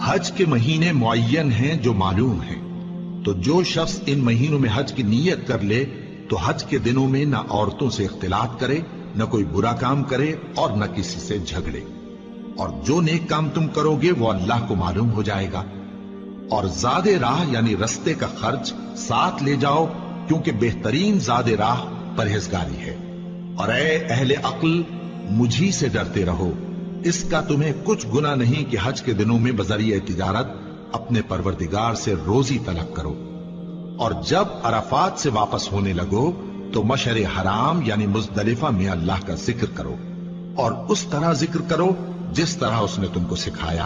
हज के महीने मुअय्यन हैं जो मालूम हैं, तो जो शख्स इन महीनों में हज की नीयत कर ले तो हज के दिनों में न औरतों से इख्तिलात करे, न कोई बुरा काम करे और न किसी से झगड़े। और जो नेक काम तुम करोगे वो अल्लाह को मालूम हो जाएगा। और ज़ादे राह यानी रस्ते का खर्च साथ ले जाओ, क्योंकि बेहतरीन ज़ादे राह परहेजगारी है। और ए अहले अक्ल, मुझी से डरते रहो, इसका तुम्हें कुछ गुनाह नहीं कि हज के दिनों में बजरिए तिजारत अपने परवरदिगार से रोजी तलब करो। और जब अराफात से वापस होने लगो तो मशर हराम यानी मुज़दलिफा में अल्लाह का जिक्र करो, और उस तरह जिक्र करो जिस तरह उसने तुमको सिखाया।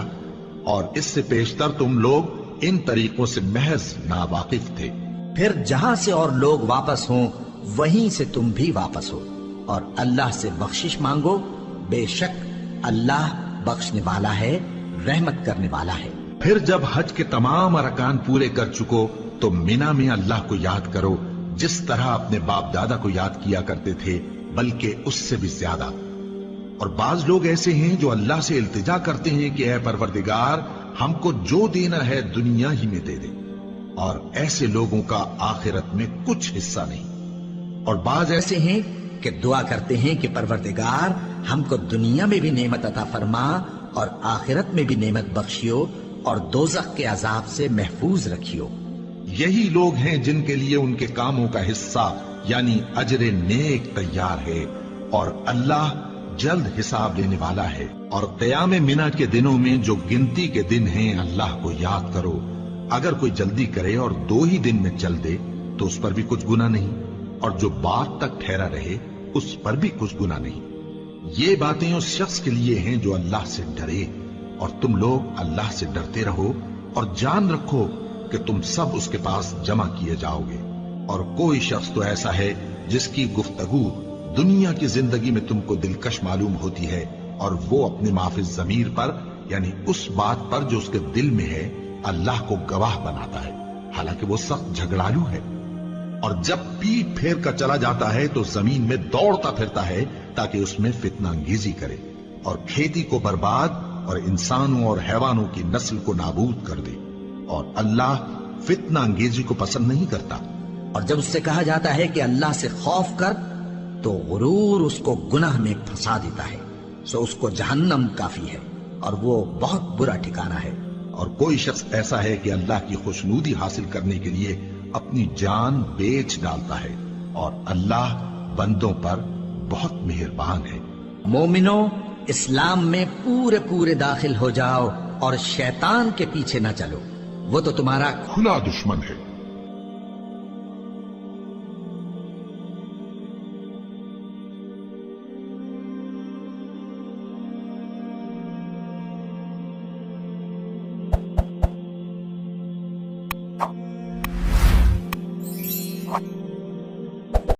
और इससे पेशतर तुम लोग इन तरीकों से महज नावाकिफ थे। फिर जहां से और लोग वापस हों वहीं से तुम भी वापस हो, और अल्लाह से बख्शिश मांगो, बेशक अल्लाह बख्शने वाला है, रहमत करने वाला है। फिर जब हज के तमाम अरकान पूरे कर चुको तो मिना में अल्लाह को याद करो, जिस तरह अपने बाप दादा को याद किया करते थे, बल्कि उससे भी ज्यादा। और बाज लोग ऐसे हैं जो अल्लाह से इल्तिजा करते हैं कि ऐ परवरदिगार, हमको जो देना है दुनिया ही में दे दे, और ऐसे लोगों का आखिरत में कुछ हिस्सा नहीं। और बाज ऐसे हैं कि दुआ करते हैं कि परवरदिगार हमको दुनिया में भी नेमत अता फरमा और आखिरत में भी नेमत बख्शियो और दोज़ख के अजाब से महफूज रखियो। यही लोग हैं जिनके लिए उनके कामों का हिस्सा यानी अजरे नेक तैयार है, और अल्लाह जल्द हिसाब लेने वाला है। और क़याम मिना के दिनों में जो गिनती के दिन हैं, अल्लाह को याद करो। अगर कोई जल्दी करे और 2 ही दिन में चल दे तो उस पर भी कुछ गुनाह नहीं, और जो बात तक ठहरा रहे उस पर भी कुछ गुनाह नहीं। ये बातें उस शख्स के लिए हैं जो अल्लाह से डरे, और तुम लोग अल्लाह से डरते रहो और जान रखो कि तुम सब उसके पास जमा किए जाओगे। और कोई शख्स तो ऐसा है जिसकी गुफ्तगू दुनिया की जिंदगी में तुमको दिलकश मालूम होती है, और वो अपने माफिज जमीर पर यानी उस बात पर जो उसके दिल में है अल्लाह को गवाह बनाता है, हालांकि वो सख्त झगड़ालू है। और जब पीठ फेर कर चला जाता है तो जमीन में दौड़ता फिरता है ताकि उसमें फितना अंगेजी करे और खेती को बर्बाद और इंसानों और हैवानों की नस्ल को नाबूद कर दे। और अल्लाह फितना अंगेजी को पसंद नहीं करता। और जब उससे कहा जाता है कि अल्लाह से खौफ कर, तो गुरूर उसको गुनाह में फंसा देता है, सो उसको जहन्नम काफी है और वो बहुत बुरा ठिकाना है। और कोई शख्स ऐसा है कि अल्लाह की खुशनूदी हासिल करने के लिए अपनी जान बेच डालता है, और अल्लाह बंदों पर बहुत मेहरबान है। मोमिनो, इस्लाम में पूरे पूरे दाखिल हो जाओ और शैतान के पीछे न चलो, वो तो तुम्हारा खुला दुश्मन है। What?